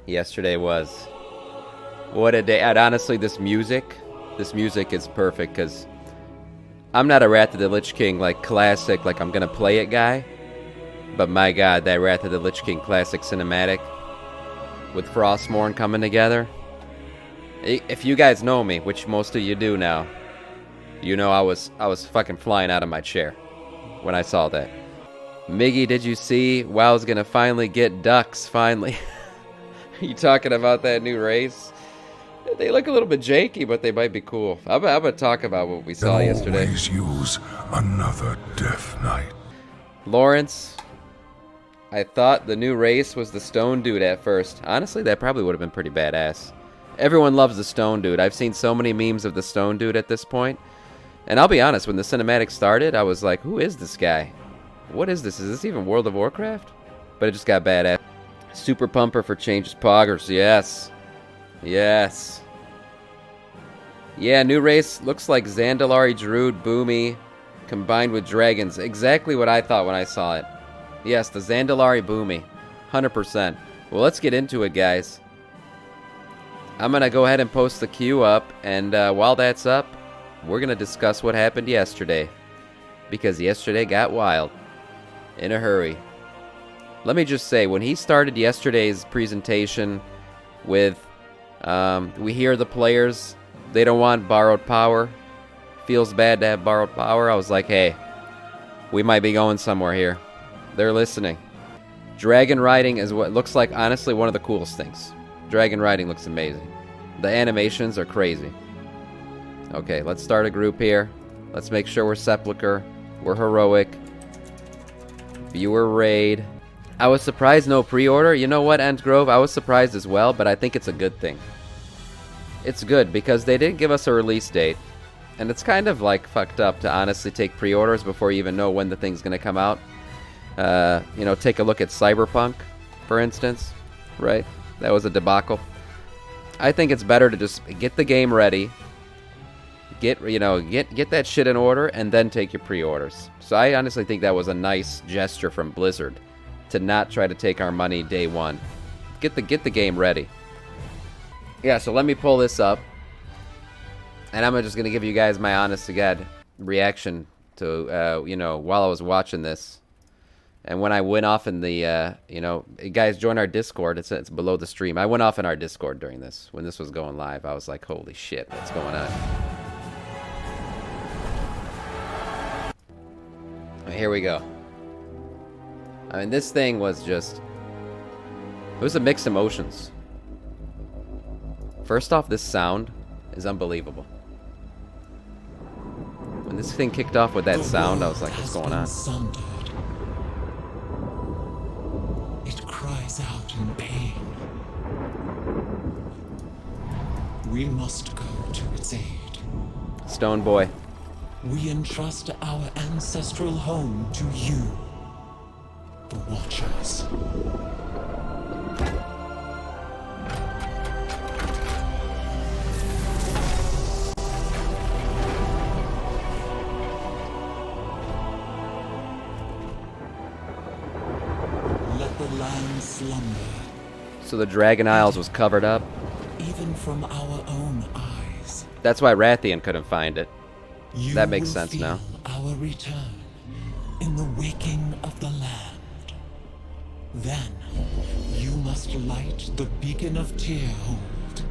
Yesterday was. What a day. And honestly, this music is perfect because I'm not a Wrath of the Lich King, like, classic, like, I'm gonna play it guy. But my god, that Wrath of the Lich King classic cinematic with Frostmourne coming together. If you guys know me, which most of you do now, you know I was fucking flying out of my chair when I saw that. Miggy, did you see? WoW's gonna finally get ducks, finally. You talking about that new race? They look a little bit janky, but they might be cool. I'm gonna talk about what we saw yesterday. Always use another death knight. Lawrence, I thought the new race was the stone dude at first. Honestly, that probably would have been pretty badass. Everyone loves the stone dude. I've seen so many memes of the stone dude at this point. And I'll be honest, when the cinematic started, I was like, who is this guy? What is this? Is this even World of Warcraft? But it just got badass. Super Pumper for changes poggers. Yes. Yes. Yeah, new race looks like Zandalari Druid Boomy combined with dragons. Exactly what I thought when I saw it. Yes, the Zandalari Boomy. 100%. Well, let's get into it, guys. I'm going to go ahead and post the queue up, and while that's up, we're going to discuss what happened yesterday. Because yesterday got wild. In a hurry. Let me just say, when he started yesterday's presentation with, we hear the players, they don't want borrowed power. Feels bad to have borrowed power. I was like, hey, we might be going somewhere here. They're listening. Dragonriding is what looks like, honestly, one of the coolest things. Dragonriding looks amazing. The animations are crazy. Okay, let's start a group here. Let's make sure we're Sepulchre. We're Heroic. Viewer Raid. I was surprised no pre-order. You know what, Ent Grove? I was surprised as well, but I think it's a good thing. It's good because they didn't give us a release date. And it's kind of like fucked up to honestly take pre-orders before you even know when the thing's going to come out. You know, take a look at Cyberpunk, for instance. Right? That was a debacle. I think it's better to just get the game ready. Get that shit in order and then take your pre-orders. So I honestly think that was a nice gesture from Blizzard to not try to take our money day one. Get the game ready. Yeah, so let me pull this up. And I'm just going to give you guys my honest to God reaction to, you know, while I was watching this. And when I went off in the, you know, guys, join our Discord. It's below the stream. I went off in our Discord during this. When this was going live, I was like, holy shit, what's going on? Here we go. I mean, this thing was just... It was a mixed emotions. First off, this sound is unbelievable. When this thing kicked off with that sound, I was like, what's going on? Sundered. It cries out in pain. We must go to its aid. Stone Boy. We entrust our ancestral home to you, the Watchers. Let the land slumber. So the Dragon Isles was covered up. Even from our own eyes. That's why Rathian couldn't find it. You that makes will sense feel now. Our return in the waking of the land. Then you must light the beacon of Tearhold,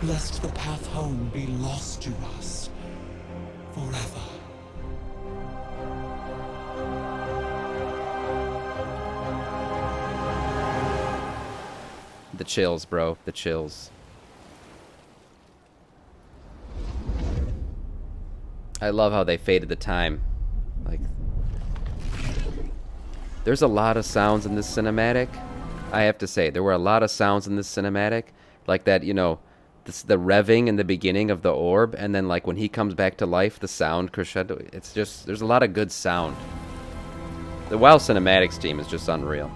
lest the path home be lost to us forever. The chills, bro. The chills. I love how they faded the time. Like, there's a lot of sounds in this cinematic. I have to say, there were a lot of sounds in this cinematic. Like that, you know, the revving in the beginning of the orb, and then like when he comes back to life, the sound crescendo. It's just, there's a lot of good sound. The WoW cinematics team is just unreal.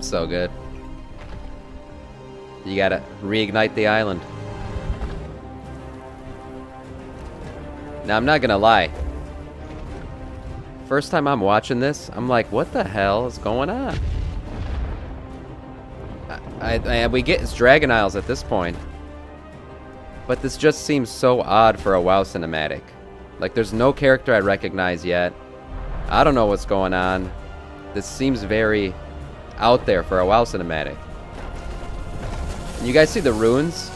So good. You gotta reignite the island. Now, I'm not gonna lie. First time I'm watching this, I'm like, what the hell is going on? We get it's Dragon Isles at this point. But this just seems so odd for a WoW cinematic. Like, there's no character I recognize yet. I don't know what's going on. This seems very out there for a WoW cinematic. You guys see the runes?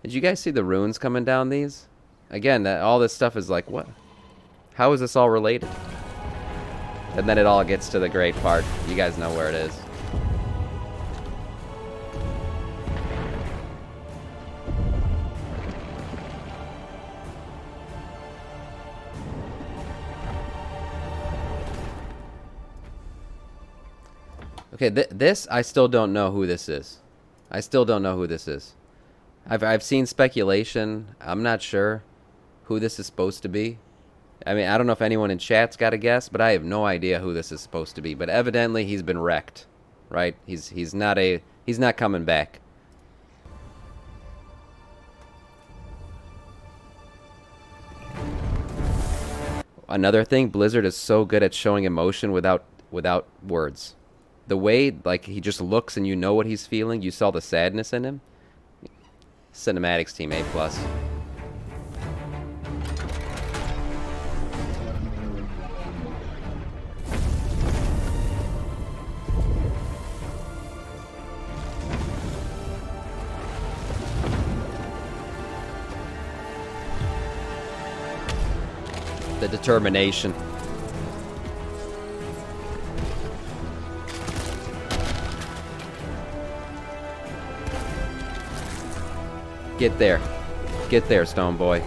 Did you guys see the runes coming down these? Again, all this stuff is like, what? How is this all related? And then it all gets to the great part. You guys know where it is. Okay, this, I still don't know who this is. I still don't know who this is. I've seen speculation. I'm not sure who this is supposed to be. I mean, I don't know if anyone in chat's got a guess, but I have no idea who this is supposed to be. But evidently, he's been wrecked, right? He's not coming back. Another thing, Blizzard is so good at showing emotion without words. The way, like, he just looks and you know what he's feeling. You saw the sadness in him. Cinematics team, A+. The determination. Get there. Get there, Stone Boy.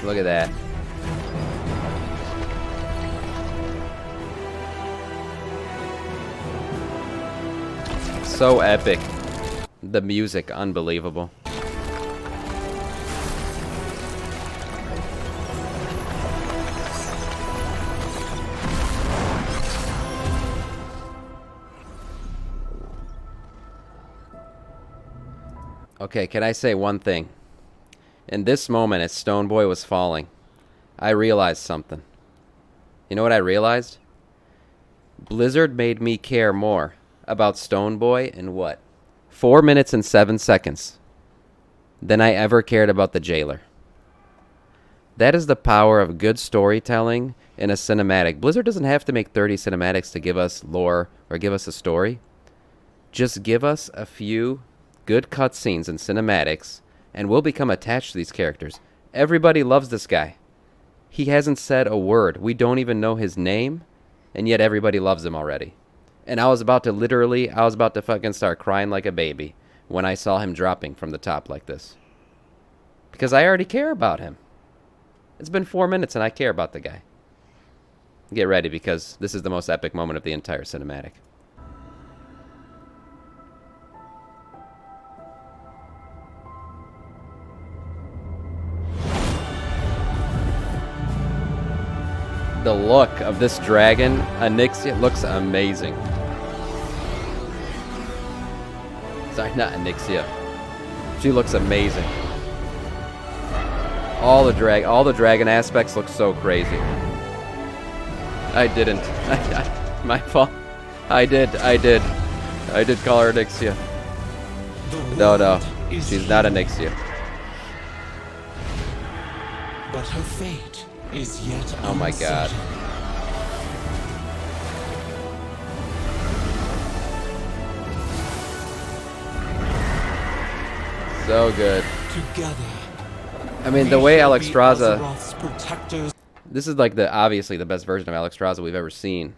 Look at that. So epic. The music, unbelievable. Okay, can I say one thing? In this moment, as Stone Boy was falling, I realized something. You know what I realized? Blizzard made me care more about Stone Boy in what? 4 minutes and 7 seconds than I ever cared about the Jailer. That is the power of good storytelling in a cinematic. Blizzard doesn't have to make 30 cinematics to give us lore or give us a story. Just give us a few good cutscenes and cinematics, and we'll become attached to these characters. Everybody loves this guy. He hasn't said a word. We don't even know his name, and yet everybody loves him already. And I was about to fucking start crying like a baby when I saw him dropping from the top like this. Because I already care about him. It's been 4 minutes and I care about the guy. Get ready, because this is the most epic moment of the entire cinematic. The look of this dragon, Onyxia, looks amazing. Sorry, not Onyxia. She looks amazing. All the dragon aspects look so crazy. I didn't. My fault. I did call her Onyxia. No. She's not Onyxia. But her fate is yet Oh my god. So good. Together, I mean, the way Azeroth's Alexstrasza... protectors. This is like obviously the best version of Alexstrasza we've ever seen.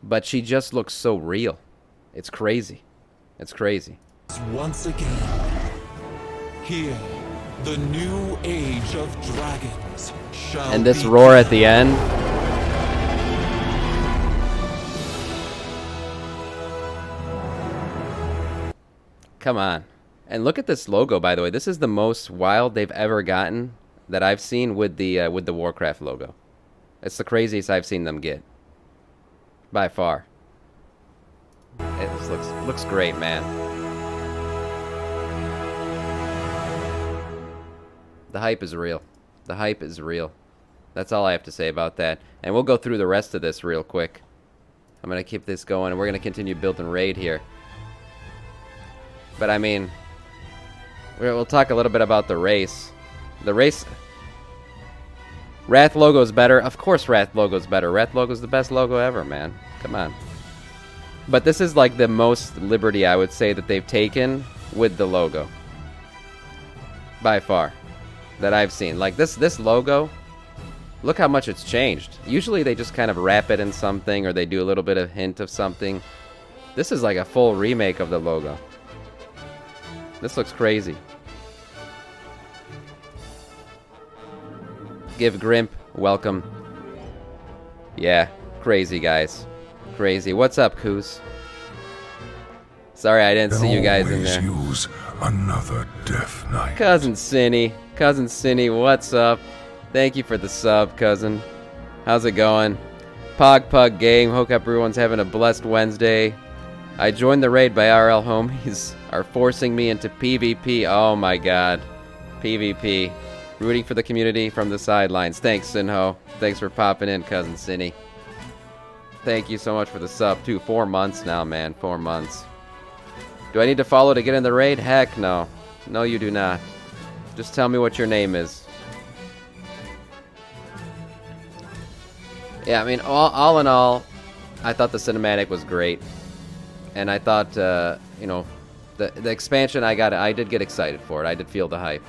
But she just looks so real. It's crazy. It's crazy. Once again, here, the new age of dragons shall And this be roar at the end. Come on. And look at this logo, by the way. This is the most wild they've ever gotten that I've seen with the Warcraft logo. It's the craziest I've seen them get. By far. It just looks great, man. The hype is real. The hype is real. That's all I have to say about that. And we'll go through the rest of this real quick. I'm going to keep this going, and we're going to continue building raid here. But I mean, we'll talk a little bit about the race. The race... Wrath logo's better. Of course Wrath logo's better. Wrath logo's the best logo ever, man. Come on. But this is like the most liberty, I would say, that they've taken with the logo. By far. That I've seen. Like, this logo, look how much it's changed. Usually they just kind of wrap it in something, or they do a little bit of hint of something. This is like a full remake of the logo. This looks crazy. Give Grimp welcome. Yeah, crazy, guys. Crazy. What's up, Coos? Sorry I didn't see you guys in there. Use another death knight. Cousin Cinny. Cousin Cinny, what's up? Thank you for the sub, cousin. How's it going? Pug game. Hope everyone's having a blessed Wednesday. I joined the raid by RL homies are forcing me into PvP. Oh my god. PvP. Rooting for the community from the sidelines. Thanks, Sinho. Thanks for popping in, Cousin Cinny. Thank you so much for the sub, too. 4 months now, man. 4 months. Do I need to follow to get in the raid? Heck no. No, you do not. Just tell me what your name is. Yeah, I mean, all in all, I thought the cinematic was great. And I thought, you know, the expansion, I did get excited for it. I did feel the hype.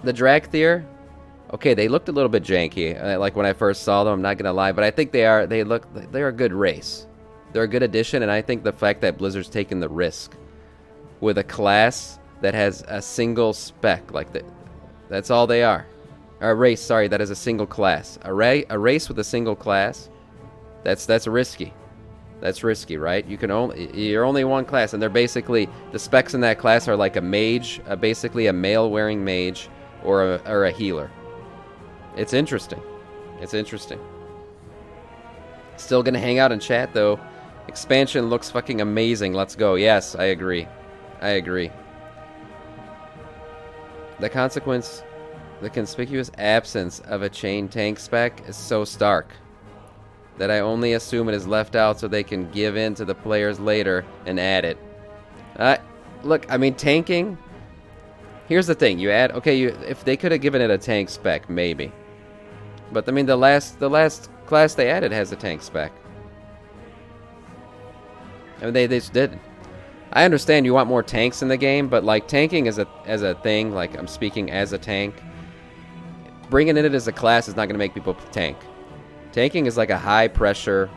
The Dracthyr, okay, they looked a little bit janky, like when I first saw them, I'm not gonna lie, but I think they're a good race. They're a good addition, and I think the fact that Blizzard's taken the risk with a class that has a single spec, like that's all they are. Or a race, sorry, that is a single class. A race with a single class, that's risky. That's risky, right? You're only one class, and they're basically, the specs in that class are like a mage, basically a male wearing mage, or a healer. It's interesting. It's interesting. Still gonna hang out and chat though. Expansion looks fucking amazing. Let's go. Yes, I agree. I agree. The conspicuous absence of a chain tank spec is so stark that I only assume it is left out so they can give in to the players later and add it. Look, I mean, tanking. Here's the thing: you add, okay, if they could have given it a tank spec, maybe. But I mean, the last class they added has a tank spec. I mean, they just did. I understand you want more tanks in the game, but like tanking as a thing, like I'm speaking as a tank. Bringing it as a class is not going to make people tank. Tanking is like a high pressure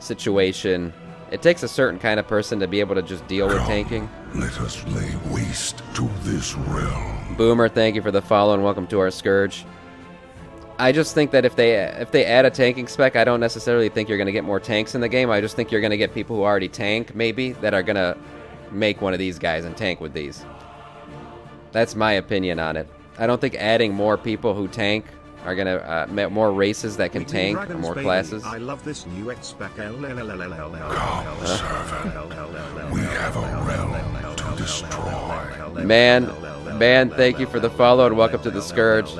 situation. It takes a certain kind of person to be able to just deal with tanking. Let us lay waste to this realm. Boomer, thank you for the follow and welcome to our Scourge. I just think that if they add a tanking spec, I don't necessarily think you're going to get more tanks in the game. I just think you're going to get people who already tank, maybe, that are going to make one of these guys and tank with these. That's my opinion on it. I don't think adding more people who tank are going to more races that can tank, or more classes. I love this new X-Spec. Come, servant. We have a realm to destroy. Man, thank you for the follow and welcome to the Scourge.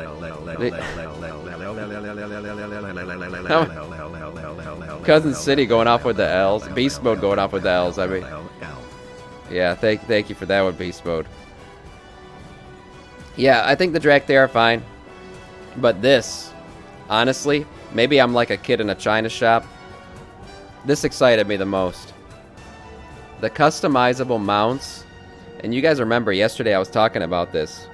Cousin City going off with the L's. Beast Mode going off with the L's. I mean, yeah, thank you for that one, Beast Mode. Yeah, I think the Dracthyr are fine. But this, honestly, maybe I'm like a kid in a china shop. This excited me the most. The customizable mounts. And you guys remember yesterday I was talking about this.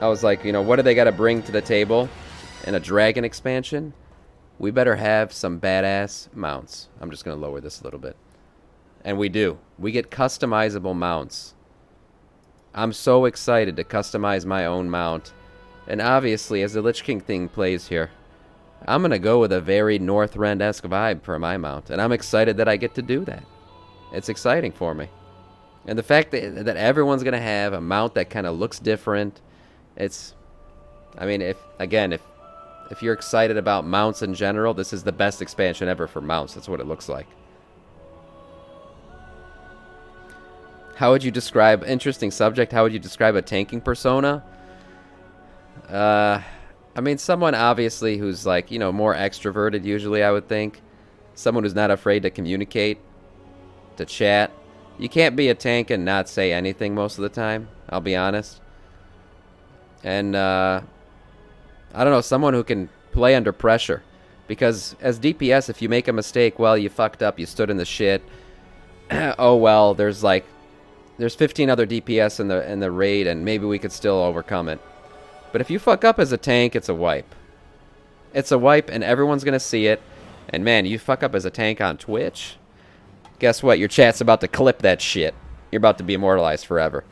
I was like, you know, what do they got to bring to the table in a dragon expansion? We better have some badass mounts. I'm just going to lower this a little bit. And we do. We get customizable mounts. I'm so excited to customize my own mount. And obviously, as the Lich King thing plays here, I'm going to go with a very Northrend-esque vibe for my mount. And I'm excited that I get to do that. It's exciting for me. And the fact that everyone's going to have a mount that kind of looks different, it's... I mean, if you're excited about mounts in general, this is the best expansion ever for mounts. That's what it looks like. How would you describe... Interesting subject. How would you describe a tanking persona? I mean, someone obviously who's like, you know, more extroverted usually, I would think. Someone who's not afraid to communicate, to chat. You can't be a tank and not say anything most of the time, I'll be honest. And, I don't know, someone who can play under pressure. Because as DPS, if you make a mistake, well, you fucked up, you stood in the shit. Oh, well, there's 15 other DPS in the raid, and maybe we could still overcome it. But if you fuck up as a tank, it's a wipe. It's a wipe, and everyone's going to see it. And man, you fuck up as a tank on Twitch, guess what? Your chat's about to clip that shit. You're about to be immortalized forever.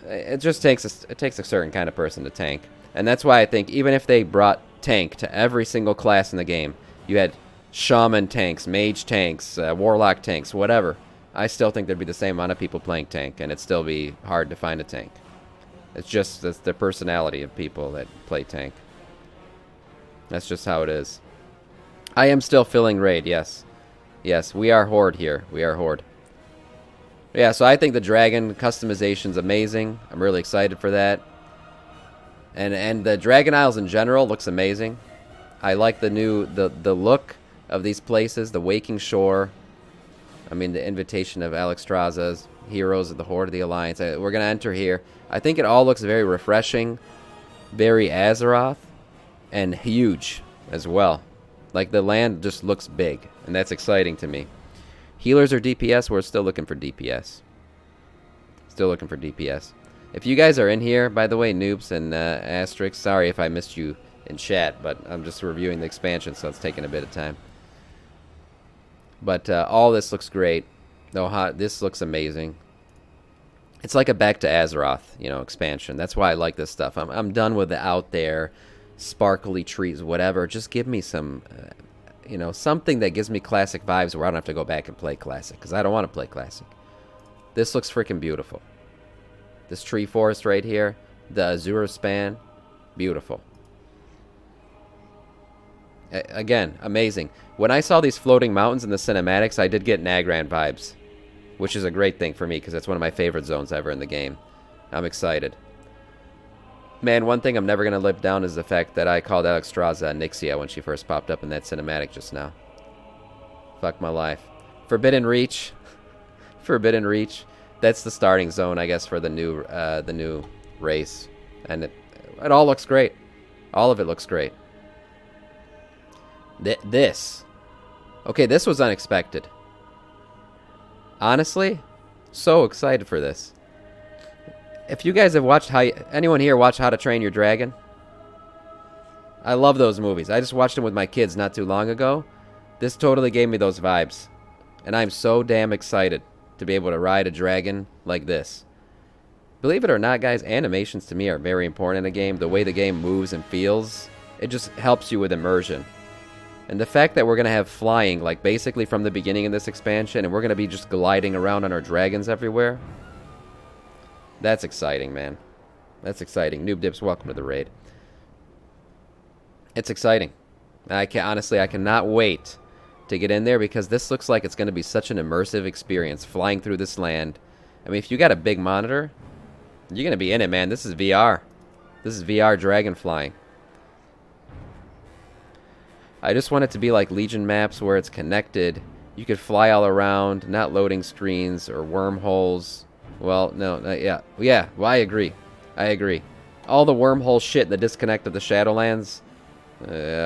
It just takes a certain kind of person to tank. And that's why I think even if they brought tank to every single class in the game, you had shaman tanks, mage tanks, warlock tanks, whatever, I still think there'd be the same amount of people playing tank, and it'd still be hard to find a tank. That's the personality of people that play tank. That's just how it is. I am still filling raid, yes. Yes, we are Horde here. We are Horde. Yeah, so I think the dragon customization's amazing. I'm really excited for that. And the Dragon Isles in general looks amazing. I like the look of these places, the Waking Shore. I mean, the invitation of Alexstrasza's Heroes of the Horde of the Alliance. We're going to enter here. I think it all looks very refreshing, very Azeroth, and huge as well. Like, the land just looks big, and that's exciting to me. Healers or DPS? We're still looking for DPS. Still looking for DPS. If you guys are in here, by the way, noobs and asterisks, sorry if I missed you in chat, but I'm just reviewing the expansion, so it's taking a bit of time. But all this looks great. This looks amazing. It's like a Back to Azeroth, you know, expansion. That's why I like this stuff. I'm done with the out there, sparkly trees, whatever. Just give me some, you know, something that gives me classic vibes where I don't have to go back and play classic, because I don't want to play classic. This looks freaking beautiful. This tree forest right here, the Azura span, beautiful. Again, amazing. When I saw these floating mountains in the cinematics, I did get Nagrand vibes, which is a great thing for me because it's one of my favorite zones ever in the game. I'm excited. Man, one thing I'm never going to live down is the fact that I called Alexstrasza Nixia when she first popped up in that cinematic just now. Fuck my life. Forbidden Reach. Forbidden Reach. That's the starting zone, I guess, for the new race. And it all looks great. All of it looks great. This. Okay, this was unexpected. Honestly, so excited for this. If you guys have watched anyone here watch How to Train Your Dragon? I love those movies. I just watched them with my kids not too long ago. This totally gave me those vibes. And I'm so damn excited to be able to ride a dragon like this. Believe it or not, guys, animations to me are very important in a game. The way the game moves and feels, it just helps you with immersion. And the fact that we're going to have flying, like basically from the beginning of this expansion, and we're going to be just gliding around on our dragons everywhere, that's exciting, man. That's exciting. Noob Dips, welcome to the raid. It's exciting. Honestly, I cannot wait to get in there because this looks like it's going to be such an immersive experience flying through this land. I mean, if you got a big monitor, you're going to be in it, man. This is VR. This is VR dragon flying. I just want it to be like Legion maps where it's connected. You could fly all around, not loading screens or wormholes. Well, no, yeah. Well, I agree. I agree. All the wormhole shit, the disconnect of the Shadowlands,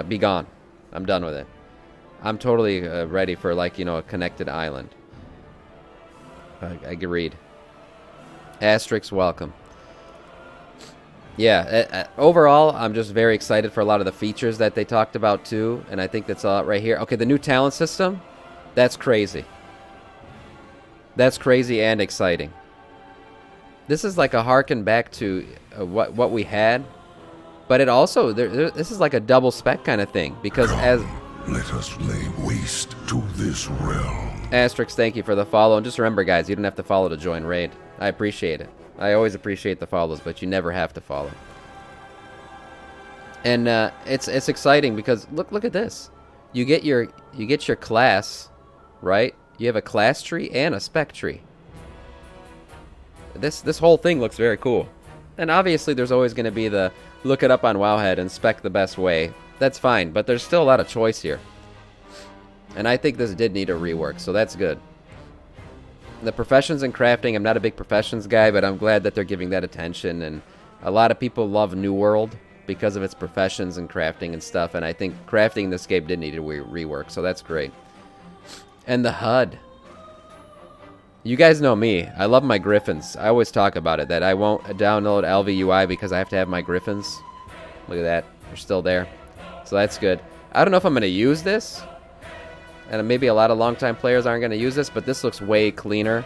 be gone. I'm done with it. I'm totally ready for, like, you know, a connected island. Agreed. Asterix, welcome. Yeah, overall, I'm just very excited for a lot of the features that they talked about, too. And I think that's all right here. Okay, the new talent system, that's crazy. That's crazy and exciting. This is like a harken back to what we had. But it also, this is like a double spec kind of thing. Because Let us lay waste to this realm. Asterix, thank you for the follow. And just remember, guys, you don't have to follow to join raid. I appreciate it. I always appreciate the follows, but you never have to follow. And it's exciting because look at this. You get your class, right? You have a class tree and a spec tree. This whole thing looks very cool. And obviously there's always going to be the look it up on Wowhead and spec the best way. That's fine, but there's still a lot of choice here. And I think this did need a rework, so that's good. The professions and crafting, I'm not a big professions guy, but I'm glad that they're giving that attention. And a lot of people love New World because of its professions and crafting and stuff. And I think crafting in this game did need a rework, so that's great. And the HUD. You guys know me. I love my griffins. I always talk about it, that I won't download LVUI because I have to have my griffins. Look at that. They're still there. So that's good. I don't know if I'm going to use this. And maybe a lot of longtime players aren't going to use this, but this looks way cleaner.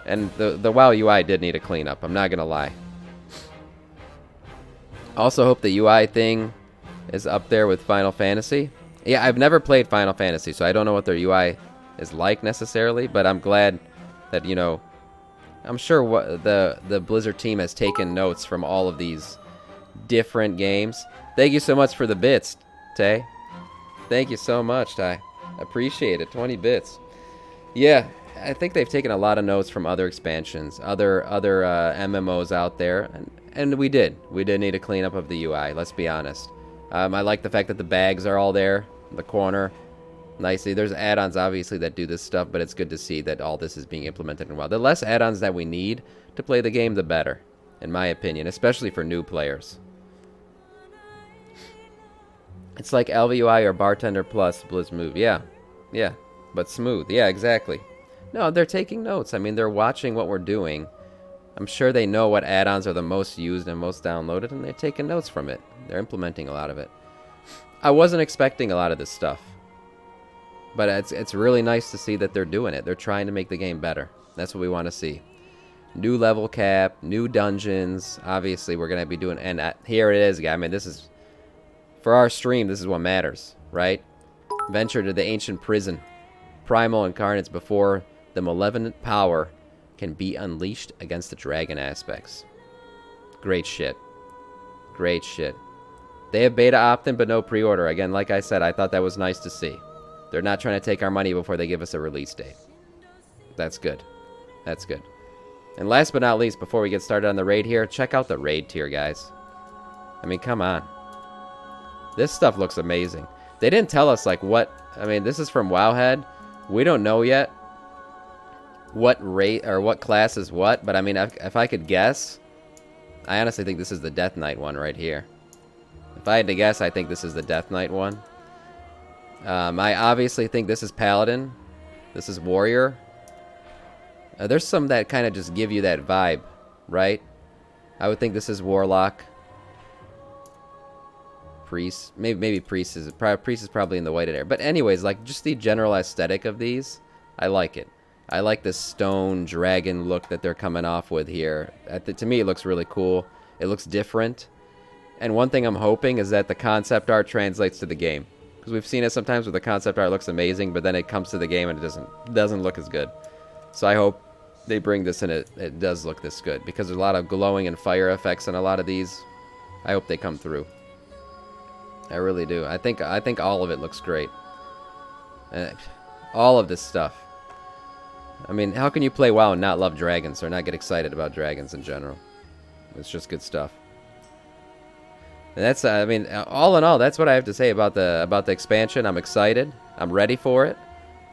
And the WoW UI did need a cleanup. I'm not going to lie. Also hope the UI thing is up there with Final Fantasy. Yeah, I've never played Final Fantasy, so I don't know what their UI is like necessarily, but I'm glad that, you know, I'm sure what the Blizzard team has taken notes from all of these different games. Thank you so much for the bits, Tay. Thank you so much, Ty. Appreciate it. 20 bits. Yeah, I think they've taken a lot of notes from other expansions, other MMOs out there, and we did need a cleanup of the UI. Let's be honest. I like the fact that the bags are all there in the corner. Nicely. There's add-ons, obviously, that do this stuff, but it's good to see that all this is being implemented in WoW. The less add-ons that we need to play the game, the better, in my opinion, especially for new players. It's like LVUI or Bartender Plus Blizz Move. Yeah, but smooth. Yeah, exactly. No, they're taking notes. I mean, they're watching what we're doing. I'm sure they know what add-ons are the most used and most downloaded, and they're taking notes from it. They're implementing a lot of it. I wasn't expecting a lot of this stuff. But it's really nice to see that they're doing it. They're trying to make the game better. That's what we want to see. New level cap, new dungeons. Obviously, we're going to be doing... And here it is, guys. I mean, this is... For our stream, this is what matters, right? Venture to the ancient prison. Primal incarnates before the malevolent power can be unleashed against the dragon aspects. Great shit. Great shit. They have beta opt-in, but no pre-order. Again, like I said, I thought that was nice to see. They're not trying to take our money before they give us a release date. That's good. That's good. And last but not least, before we get started on the raid here, check out the raid tier, guys. I mean, come on. This stuff looks amazing. They didn't tell us, like, what... I mean, this is from Wowhead. We don't know yet what rate or what class is what, but I mean, if I could guess, I honestly think this is the Death Knight one right here. If I had to guess, I think this is the Death Knight one. I obviously think this is Paladin. This is Warrior. There's some that kind of just give you that vibe, right? I would think this is Warlock. Priest. Maybe Priest is probably in the white area. But anyways, like, just the general aesthetic of these, I like it. I like this stone dragon look that they're coming off with here. To me, it looks really cool. It looks different. And one thing I'm hoping is that the concept art translates to the game. Because we've seen it sometimes where the concept art looks amazing, but then it comes to the game and it doesn't look as good. So I hope they bring this in. It does look this good. Because there's a lot of glowing and fire effects in a lot of these. I hope they come through. I really do. I think all of it looks great. All of this stuff. I mean, how can you play WoW and not love dragons or not get excited about dragons in general? It's just good stuff. And that's, I mean, all in all, that's what I have to say about the expansion. I'm excited. I'm ready for it,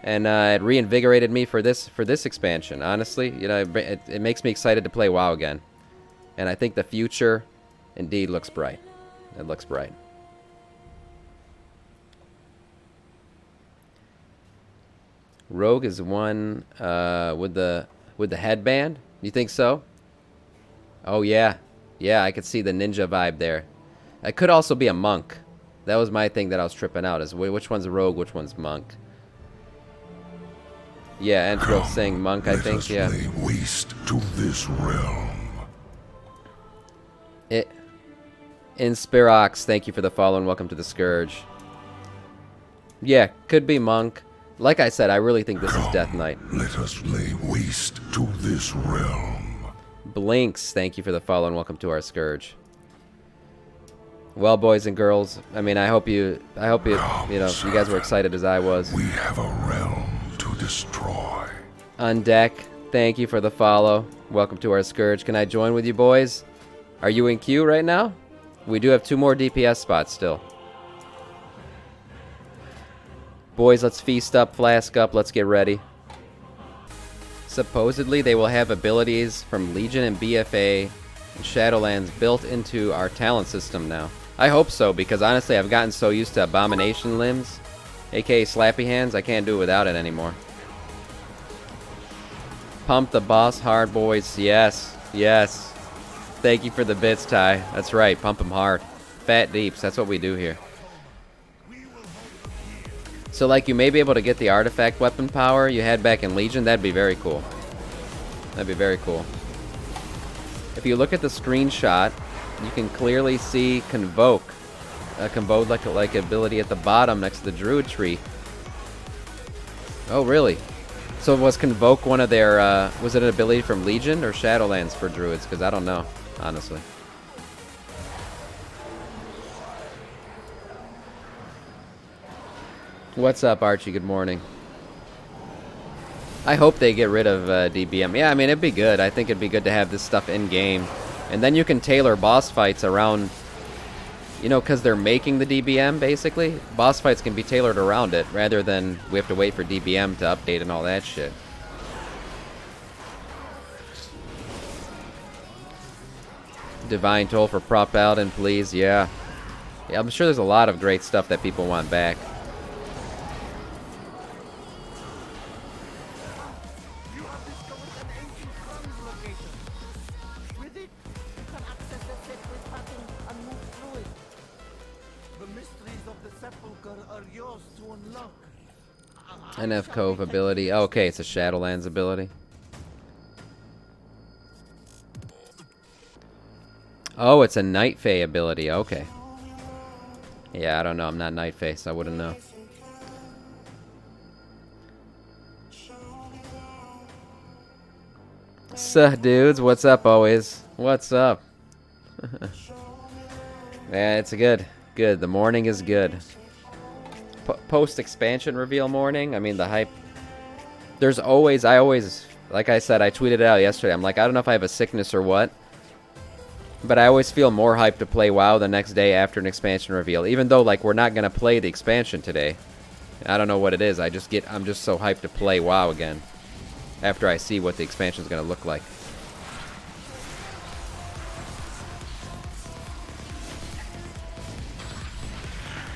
and it reinvigorated me for this expansion. Honestly, you know, it makes me excited to play WoW again, and I think the future, indeed, looks bright. It looks bright. Rogue is one with the headband. You think so? Oh yeah, I could see the ninja vibe there. It could also be a monk. That was my thing that I was tripping out, is which one's a rogue, which one's monk. Yeah, Antro saying monk, I think, yeah. Lay waste to this realm. Inspirox, thank you for the follow and welcome to the Scourge. Yeah, could be monk. Like I said, I really think this is Death Knight. Let us lay waste to this realm. Blinks, thank you for the follow and welcome to our Scourge. Well, boys and girls, I mean, I hope you know, you guys were excited as I was. We have a realm to destroy. On deck, thank you for the follow. Welcome to our Scourge. Can I join with you, boys? Are you in queue right now? We do have 2 more DPS spots still. Boys, let's feast up, flask up, let's get ready. Supposedly, they will have abilities from Legion and BFA and Shadowlands built into our talent system now. I hope so, because honestly, I've gotten so used to Abomination Limbs, aka Slappy Hands, I can't do it without it anymore. Pump the boss hard, boys. Yes, yes. Thank you for the bits, Ty. That's right, pump them hard. Fat deeps, that's what we do here. So, like, you may be able to get the artifact weapon power you had back in Legion. That'd be very cool. That'd be very cool. If you look at the screenshot, you can clearly see Convoke. Convoke like ability at the bottom next to the Druid tree. Oh, really? So was Convoke one of their, was it an ability from Legion or Shadowlands for Druids? Because I don't know, honestly. What's up, Archie? Good morning. I hope they get rid of DBM. Yeah, I mean, it'd be good. I think it'd be good to have this stuff in-game. And then you can tailor boss fights around, you know, because they're making the DBM, basically. Boss fights can be tailored around it, rather than we have to wait for DBM to update and all that shit. Divine Toll for Prop Paladin, please. Yeah. Yeah, I'm sure there's a lot of great stuff that people want back. NF Cove ability. Oh, okay, it's a Shadowlands ability. Oh, it's a Night Fae ability. Okay. Yeah, I don't know. I'm not Night Fae, so I wouldn't know. Suh, dudes. What's up, always? What's up? Yeah, it's good. Good. The morning is good. Post-expansion reveal morning, I mean, the hype. There's always, like I said, I tweeted it out yesterday. I'm like, I don't know if I have a sickness or what, but I always feel more hyped to play WoW the next day after an expansion reveal, even though, like, we're not going to play the expansion today. I don't know what it is. I'm just so hyped to play WoW again after I see what the expansion is going to look like.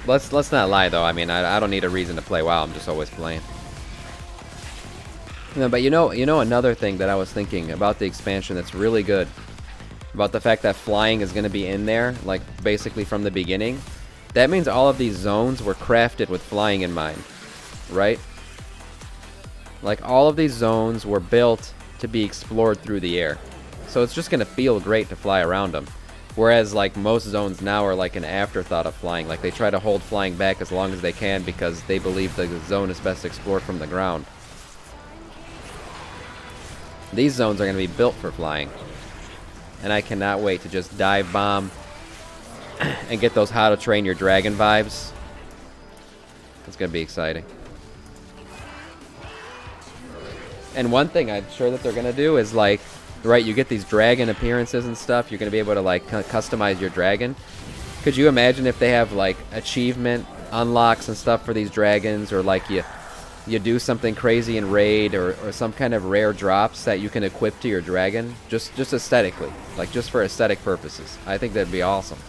Let's not lie, though. I mean, I don't need a reason to play WoW. I'm just always playing. No, but you know another thing that I was thinking about the expansion that's really good, about the fact that flying is going to be in there, like, basically from the beginning. That means all of these zones were crafted with flying in mind, right? Like, all of these zones were built to be explored through the air. So it's just going to feel great to fly around them. Whereas, like, most zones now are like an afterthought of flying. Like, they try to hold flying back as long as they can because they believe the zone is best explored from the ground. These zones are going to be built for flying. And I cannot wait to just dive bomb and get those how to train your dragon vibes. It's going to be exciting. And one thing I'm sure that they're going to do is, like, right, you get these dragon appearances and stuff. You're going to be able to, like, customize your dragon. Could you imagine if they have, like, achievement unlocks and stuff for these dragons, or, like, you do something crazy in raid, or some kind of rare drops that you can equip to your dragon, just aesthetically, like, just for aesthetic purposes. I think that'd be awesome.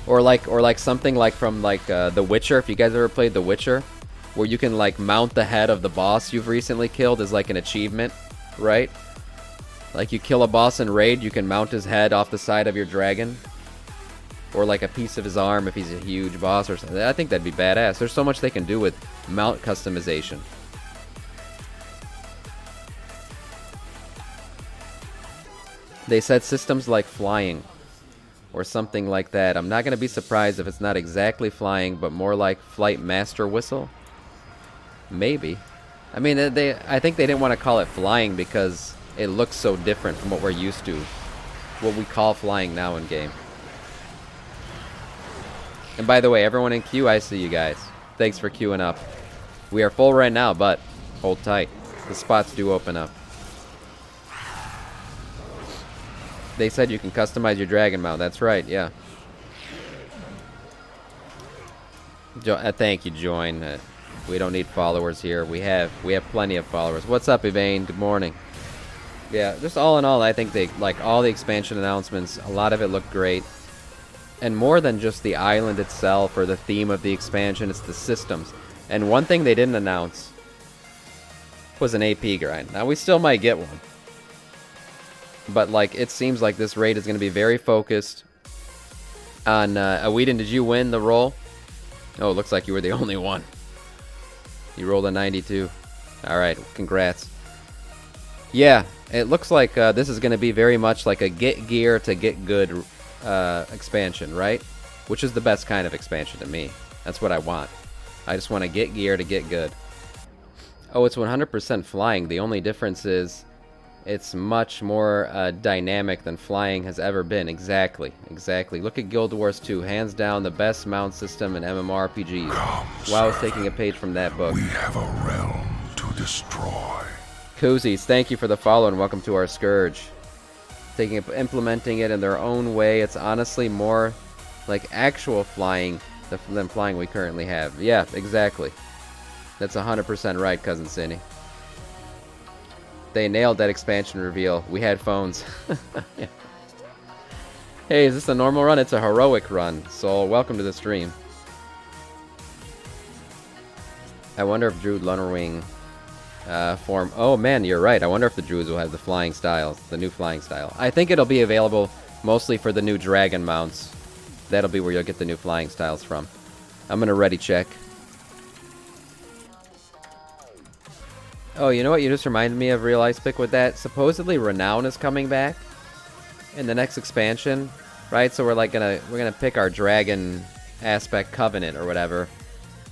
Or like something like from, like, The Witcher. If you guys ever played The Witcher, where you can, like, mount the head of the boss you've recently killed as, like, an achievement, right? Like, you kill a boss in raid, you can mount his head off the side of your dragon. Or, like, a piece of his arm if he's a huge boss or something. I think that'd be badass. There's so much they can do with mount customization. They said systems like flying. or something like that. I'm not going to be surprised if it's not exactly flying, but more like Flight Master Whistle. Maybe. I mean, I think they didn't want to call it flying because it looks so different from what we're used to. What we call flying now in game. And by the way, everyone in queue, I see you guys. Thanks for queuing up. We are full right now, but hold tight. The spots do open up. They said you can customize your dragon mount. That's right, yeah. Thank you, Join. We don't need followers here. We have plenty of followers. What's up, Evane? Good morning. Yeah, just all in all, I think they like all the expansion announcements. A lot of it looked great. And more than just the island itself or the theme of the expansion, it's the systems. And one thing they didn't announce was an AP grind. Now, we still might get one. But, like, it seems like this raid is going to be very focused on... Aweden, did you win the roll? Oh, it looks like you were the only one. You rolled a 92. Alright, congrats. Yeah, it looks like this is going to be very much like a get gear to get good expansion, right? Which is the best kind of expansion to me. That's what I want. I just want to get gear to get good. Oh, it's 100% flying. The only difference is it's much more dynamic than flying has ever been. Exactly. Look at Guild Wars 2. Hands down the best mount system in MMORPGs. Wow, I was taking a page from that book. We have a realm to destroy. Koozies, thank you for the follow and welcome to our Scourge. Implementing it in their own way. It's honestly more like actual flying than flying we currently have. Yeah, exactly. That's 100% right, Cousin Cindy. They nailed that expansion reveal. We had phones. Yeah. Hey, is this a normal run? It's a heroic run. So welcome to the stream. I wonder if Druid Lunarwing form... Oh man, you're right. I wonder if the Druids will have the flying styles. The new flying style. I think it'll be available mostly for the new dragon mounts. That'll be where you'll get the new flying styles from. I'm gonna ready check. Oh, you know what? You just reminded me of Real Ice Pick with that. Supposedly Renown is coming back in the next expansion, right? So we're gonna pick our dragon aspect covenant or whatever.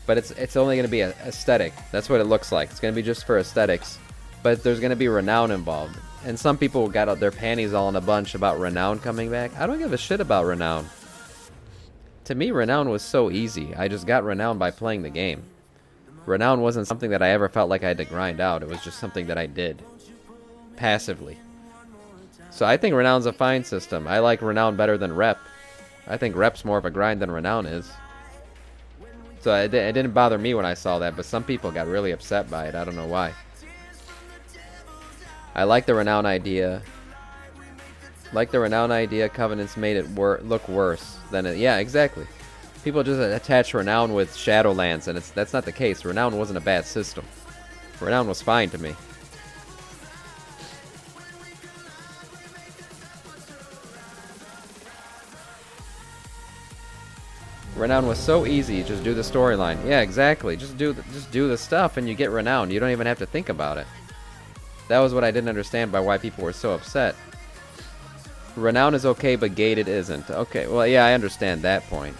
But it's only gonna be aesthetic. That's what it looks like. It's gonna be just for aesthetics. But there's gonna be Renown involved. And some people got their panties all in a bunch about Renown coming back. I don't give a shit about Renown. To me, Renown was so easy. I just got Renown by playing the game. Renown wasn't something that I ever felt like I had to grind out. It was just something that I did. Passively. So I think Renown's a fine system. I like Renown better than Rep. I think Rep's more of a grind than Renown is. So it didn't bother me when I saw that, but some people got really upset by it. I don't know why. I like the Renown idea. Covenants made it look worse than it... Yeah, exactly. People just attach Renown with Shadowlands, and that's not the case. Renown wasn't a bad system. Renown was fine to me. Renown was so easy. Just do the storyline. Yeah, exactly. Just do the stuff, and you get Renown. You don't even have to think about it. That was what I didn't understand by why people were so upset. Renown is okay, but gated isn't. Okay, well, yeah, I understand that point.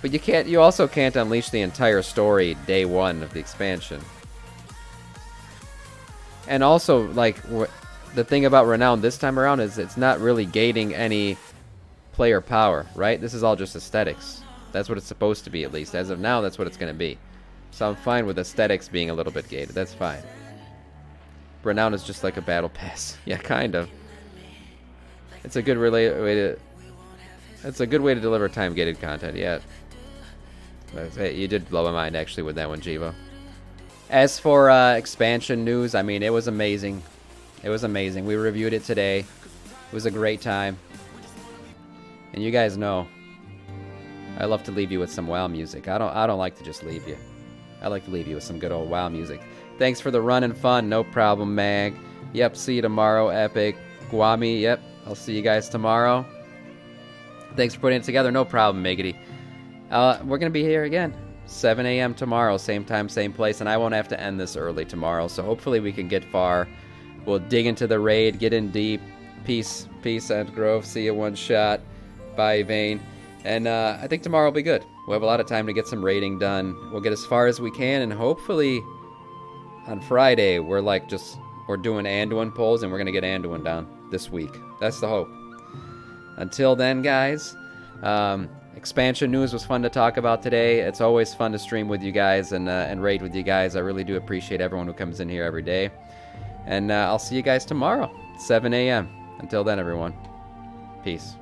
But you also can't unleash the entire story day one of the expansion. And also, like, the thing about Renown this time around is it's not really gating any player power, right? This is all just aesthetics. That's what it's supposed to be, at least. As of now, that's what it's going to be. So I'm fine with aesthetics being a little bit gated. That's fine. Renown is just like a battle pass. Yeah, kind of. It's a good way to deliver time-gated content, yeah. Hey, you did blow my mind, actually, with that one, Jivo. As for expansion news, I mean, it was amazing. It was amazing. We reviewed it today. It was a great time. And you guys know, I love to leave you with some WoW music. I don't like to just leave you. I like to leave you with some good old WoW music. Thanks for the run and fun. No problem, Mag. Yep, see you tomorrow, Epic. Guami, yep. I'll see you guys tomorrow. Thanks for putting it together. No problem, Miggity. We're going to be here again. 7 a.m. tomorrow. Same time, same place. And I won't have to end this early tomorrow. So hopefully we can get far. We'll dig into the raid, get in deep, Peace, Ant Grove. See you, One Shot. Bye, Vane. And I think tomorrow will be good. We'll have a lot of time to get some raiding done. We'll get as far as we can, and hopefully on Friday we're doing Anduin polls, and we're gonna get Anduin down this week. That's the hope. Until then, guys, expansion news was fun to talk about today. It's always fun to stream with you guys and raid with you guys. I really do appreciate everyone who comes in here every day. And I'll see you guys tomorrow, 7 a.m. Until then, everyone, peace.